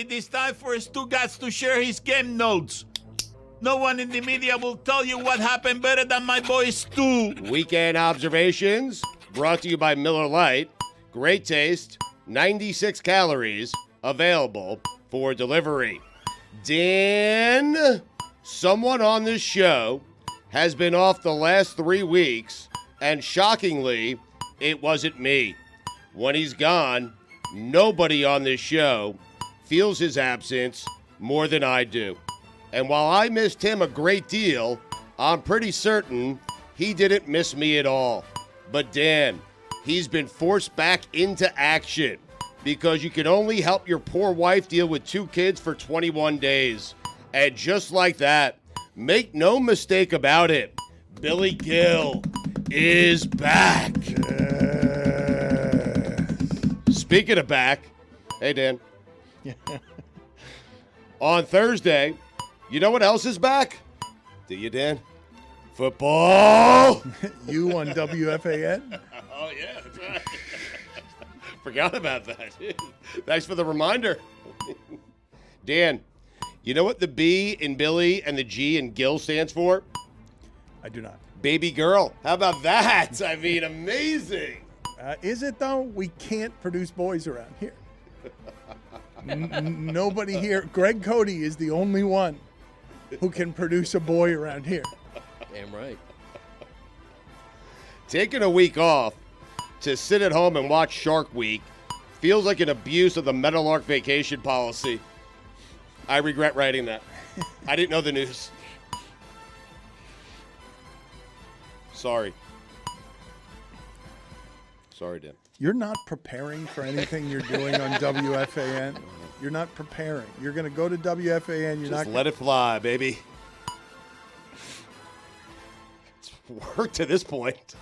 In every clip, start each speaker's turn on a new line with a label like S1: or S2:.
S1: it is time for Stugotz to share his game notes. No one in the media will tell you what happened better than my boy Stu.
S2: Weekend observations brought to you by Miller Lite. Great taste, 96 calories, available for delivery. Dan, someone on this show has been off the last 3 weeks, and shockingly, it wasn't me. When he's gone, nobody on this show feels his absence more than I do. And while I missed him a great deal, I'm pretty certain he didn't miss me at all. But Dan, he's been forced back into action because you can only help your poor wife deal with 2 kids for 21 days. And just like that, make no mistake about it, Billy Gil is back. Speaking of back, hey, Dan. On Thursday, you know what else is back? Do you, Dan? Football.
S3: You on WFAN?
S2: Oh, yeah, that's right. Forgot about that. Thanks for the reminder. Dan, you know what the B in Billy and the G in Gill stands for?
S3: I do not.
S2: Baby girl. How about that? I mean, amazing.
S3: Is it, though? We can't produce boys around here. Nobody here. Greg Cody is the only one who can produce a boy around here.
S4: Damn right.
S2: Taking a week off to sit at home and watch Shark Week feels like an abuse of the Meadowlark vacation policy. I regret writing that. I didn't know the news. Sorry. Sorry, Dan.
S3: You're not preparing for anything you're doing on WFAN. You're not preparing. You're going to go to WFAN. You're
S2: Just
S3: not.
S2: let it fly, baby. It's worked to this point.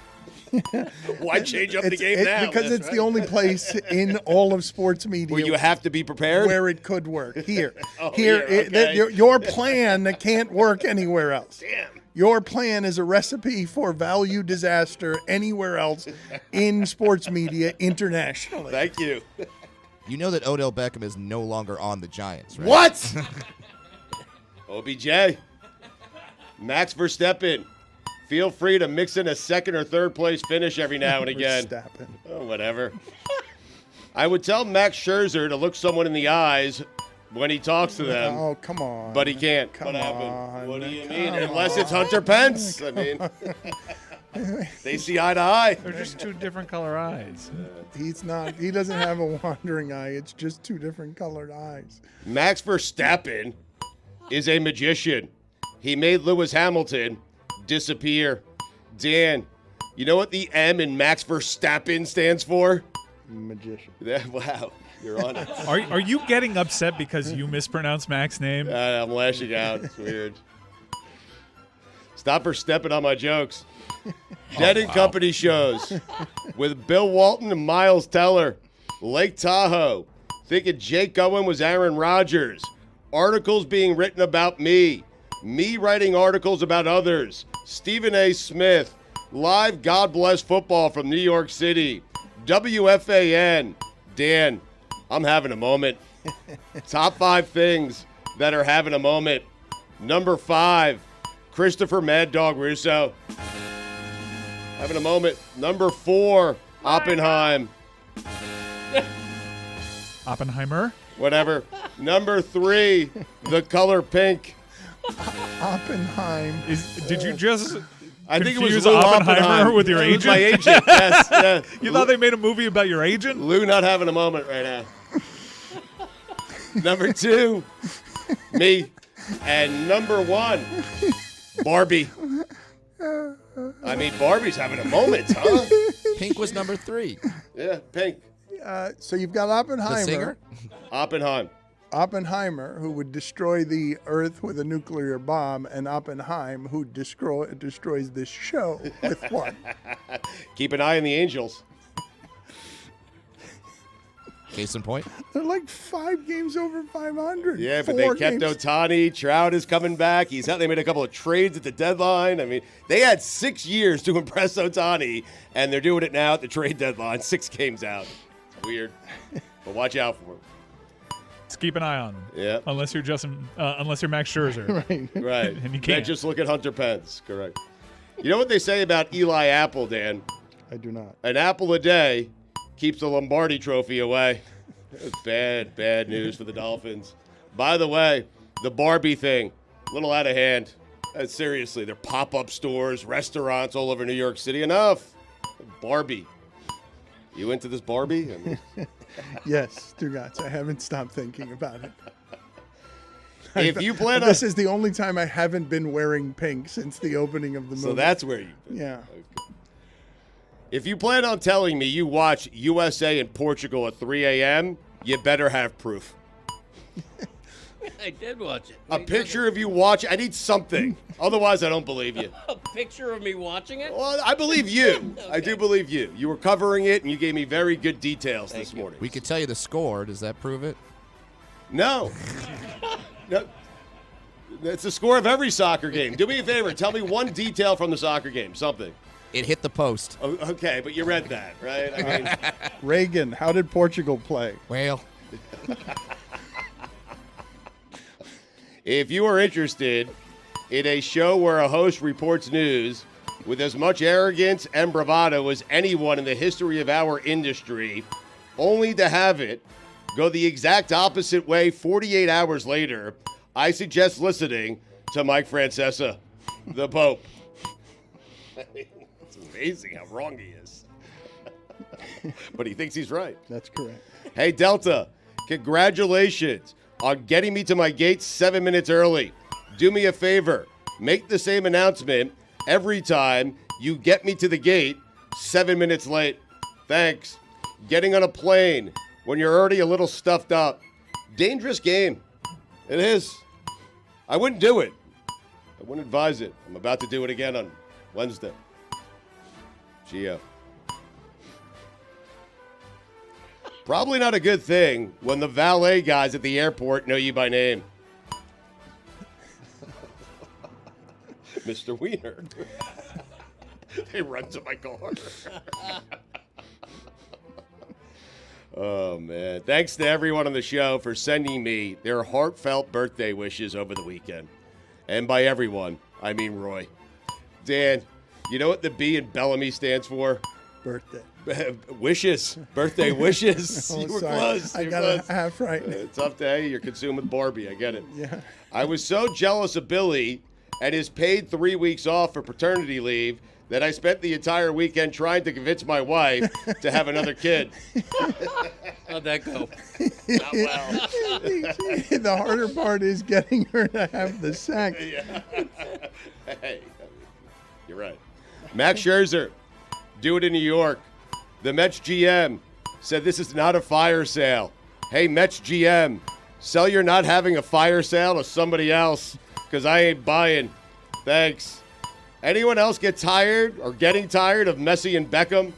S2: Why change up the game now?
S3: Because it's the only place in all of sports media
S2: where you have to be prepared?
S3: where it could work. Here.
S2: Here, okay.
S3: Your plan that can't work anywhere else.
S2: Damn.
S3: Your plan is a recipe for value disaster anywhere else in sports media internationally.
S2: Thank you.
S4: You know that Odell Beckham is no longer on the Giants, right?
S2: What? OBJ. Max Verstappen. Feel free to mix in a second or third place finish every now and again.
S3: Verstappen.
S2: Oh, whatever. I would tell Max Scherzer to look someone in the eyes when he talks to them.
S3: Oh, come on.
S2: But he can't.
S3: Come
S2: What happened?
S3: on.
S2: What do you
S3: Come
S2: mean?
S3: on.
S2: Unless it's Hunter Pence. I mean, they see eye to eye.
S5: They're just 2 different color eyes.
S3: He's not. He doesn't have a wandering eye. It's just 2 different colored eyes.
S2: Max Verstappen is a magician. He made Lewis Hamilton disappear. Dan, you know what the M in Max Verstappen stands for?
S3: Magician.
S2: Wow, you're on it.
S5: Are you getting upset because you mispronounced Mac's name?
S2: I'm lashing out. It's weird. Stop for stepping on my jokes. Dead and Company shows with Bill Walton and Miles Teller. Lake Tahoe. Thinking Jake Owen was Aaron Rodgers. Articles being written about me. Me writing articles about others. Stephen A. Smith. Live God Bless Football from New York City. WFAN. Dan, I'm having a moment. Top 5 things that are having a moment. Number 5, Christopher Mad Dog Russo. Having a moment. Number 4, Oppenheim.
S5: Oppenheimer?
S2: Whatever. Number 3, The Color Pink.
S3: Oppenheim.
S5: Did you just
S2: I think it
S5: confuse
S2: was Lou
S5: Oppenheimer
S2: Oppenheim.
S5: with your
S2: It was
S5: agent?
S2: my agent, yes. Yeah.
S5: You thought they made a movie about your agent?
S2: Lou not having a moment right now. Number 2, me. And number 1, Barbie. I mean, Barbie's having a moment, huh?
S4: Pink was number 3.
S2: Yeah, Pink.
S3: So you've got Oppenheimer.
S4: The singer?
S3: Oppenheimer, who would destroy the Earth with a nuclear bomb, and Oppenheim, who destroys this show with one.
S2: Keep an eye on the Angels.
S4: Case in point.
S3: They're like 5 games over 500.
S2: Yeah, but they
S3: 4
S2: kept
S3: games.
S2: Ohtani. Trout is coming back. He's out. They made a couple of trades at the deadline. I mean, they had 6 years to impress Ohtani, and they're doing it now at the trade deadline. 6 games out. It's weird, but watch out for him.
S5: Just keep an eye on him.
S2: Yeah.
S5: Unless you're unless you're Max Scherzer.
S3: Right.
S2: Right.
S5: And you
S2: Can't
S5: can't.
S2: just look at Hunter Pence. Correct. You know what they say about Eli Apple, Dan?
S3: I do not.
S2: An apple a day keeps the Lombardi trophy away. Bad news for the Dolphins. By the way, the Barbie thing, a little out of hand. Seriously, they're pop-up stores, restaurants all over New York City. Enough. Barbie. You into this Barbie? I mean,
S3: Yes, Stugotz. I haven't stopped thinking about it.
S2: if you plan on...
S3: This is the only time I haven't been wearing pink since the opening of the movie.
S2: So that's where you've been.
S3: Yeah.
S2: Okay. If you plan on telling me you watch USA and Portugal at 3 a.m., you better have proof.
S6: I did watch it.
S2: A picture of you watching. I need something. Otherwise, I don't believe you.
S6: A picture of me watching it?
S2: Well, I believe you. I do believe you. You were covering it, and you gave me very good details this morning.
S4: We could tell you the score. Does that prove it?
S2: No. No. It's the score of every soccer game. Do me a favor. Tell me one detail from the soccer game. Something.
S4: It hit the post.
S2: Oh, okay, but you read that, right? I mean,
S3: Reagan, how did Portugal play?
S4: Well,
S2: if you are interested in a show where a host reports news with as much arrogance and bravado as anyone in the history of our industry, only to have it go the exact opposite way 48 hours later, I suggest listening to Mike Francesa, the Pope. It's amazing how wrong he is. But he thinks he's right.
S3: That's correct.
S2: Hey, Delta, congratulations on getting me to my gate 7 minutes early. Do me a favor. Make the same announcement every time you get me to the gate 7 minutes late. Thanks. Getting on a plane when you're already a little stuffed up. Dangerous game. It is. I wouldn't do it. I wouldn't advise it. I'm about to do it again on Wednesday. Gio. Probably not a good thing when the valet guys at the airport know you by name. Mr. Wiener. They run to my car. Oh, man. Thanks to everyone on the show for sending me their heartfelt birthday wishes over the weekend. And by everyone, I mean Roy. Dan, you know what the B in Bellamy stands for?
S3: Birthday.
S2: Wishes. Birthday wishes.
S3: Oh,
S2: You were
S3: sorry.
S2: close.
S3: I
S2: You were
S3: got
S2: close.
S3: a half right.
S2: Tough day. You're consumed with Barbie. I get it.
S3: Yeah.
S2: I was so jealous of Billy and his paid 3 weeks off for paternity leave that I spent the entire weekend trying to convince my wife to have another kid.
S6: How'd that go?
S2: Not well.
S3: The harder part is getting her to have the sack.
S2: Hey, you're right. Max Scherzer, do it in New York. The Mets GM said this is not a fire sale. Hey, Mets GM, sell your not having a fire sale to somebody else because I ain't buying. Thanks. Anyone else get tired or getting tired of Messi and Beckham?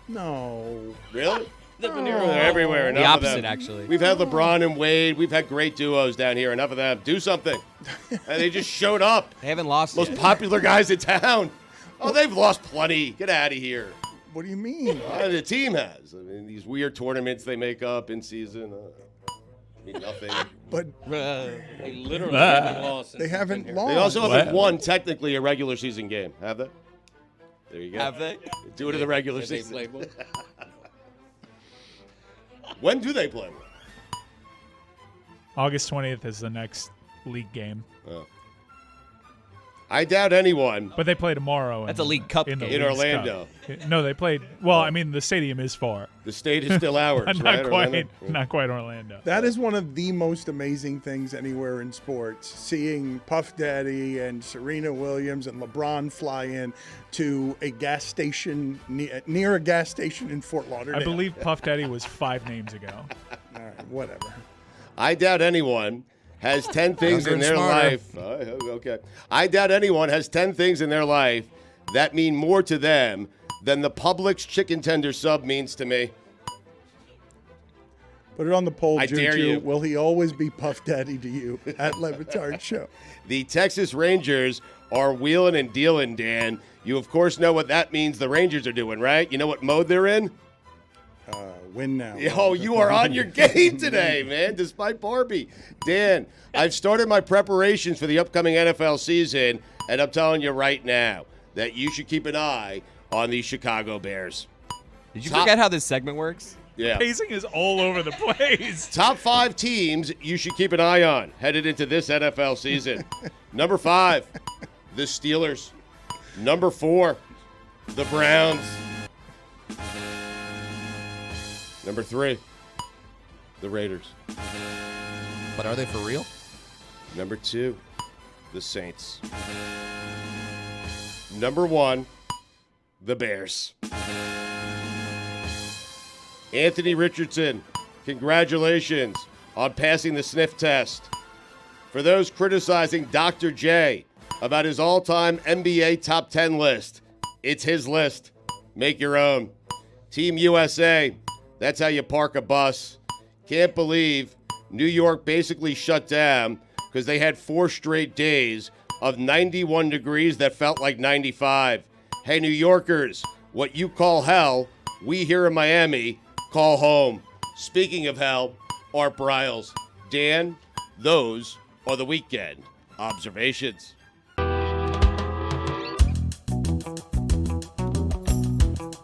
S3: No.
S2: Really?
S6: The
S2: They're everywhere.
S7: The
S2: Enough of
S7: opposite,
S2: them.
S7: actually.
S2: We've had LeBron and Wade. We've had great duos down here. Enough of them. Do something. And they just showed up.
S7: They haven't lost
S2: Most
S7: yet.
S2: popular guys in town. Oh, they've lost plenty. Get out of here.
S3: What do you mean?
S2: The team has. I mean, these weird tournaments they make up in season. Mean nothing.
S3: But
S6: They literally haven't lost. since
S3: they
S6: he's been
S3: haven't
S6: here.
S3: lost.
S2: They also haven't
S5: What?
S2: won technically a regular season game. Have they? There you go.
S7: Have they?
S2: Do it in the regular
S6: Have they
S2: season.
S6: played one?
S2: When do they play?
S5: August 20th is the next league game.
S2: I doubt anyone.
S5: But they play tomorrow.
S7: That's a League Cup
S5: the
S7: game.
S2: In
S5: League's
S2: Orlando.
S5: Cup. No, they played. Well, I mean, the stadium is far.
S2: The state is still ours,
S5: Not
S2: right?
S5: quite.
S2: Orlando?
S5: Not quite Orlando.
S3: That is one of the most amazing things anywhere in sports. Seeing Puff Daddy and Serena Williams and LeBron fly in to a gas station near a gas station in Fort Lauderdale.
S5: I believe Puff Daddy was 5 names ago.
S3: All right, whatever.
S2: I doubt anyone has 10 things
S4: Younger
S2: in
S4: and
S2: their
S4: smarter.
S2: life. Okay. I doubt anyone has 10 things in their life that mean more to them than the Publix chicken tender sub means to me.
S3: Put it on the poll,
S2: I dare you.
S3: Juju. Will he always be Puff Daddy to you at LeBatard Show?
S2: The Texas Rangers are wheeling and dealing, Dan. You, of course, know what that means the Rangers are doing, right? You know what mode they're in?
S3: win now.
S2: Oh, you are on your game today, man, despite Barbie. Dan, I've started my preparations for the upcoming NFL season, and I'm telling you right now that you should keep an eye on the Chicago Bears.
S7: Did you forget how this segment works?
S2: Yeah.
S5: Pacing is all over the place.
S2: Top 5 teams you should keep an eye on headed into this NFL season. Number 5, the Steelers. Number 4, the Browns. Number 3, the Raiders.
S4: But are they for real?
S2: Number 2, the Saints. Number 1, the Bears. Anthony Richardson, congratulations on passing the sniff test. For those criticizing Dr. J about his all-time NBA top 10 list, it's his list. Make your own. Team USA, that's how you park a bus. Can't believe New York basically shut down because they had 4 straight days of 91 degrees that felt like 95. Hey, New Yorkers, what you call hell, we here in Miami call home. Speaking of hell, Art Briles. Dan, those are the weekend observations.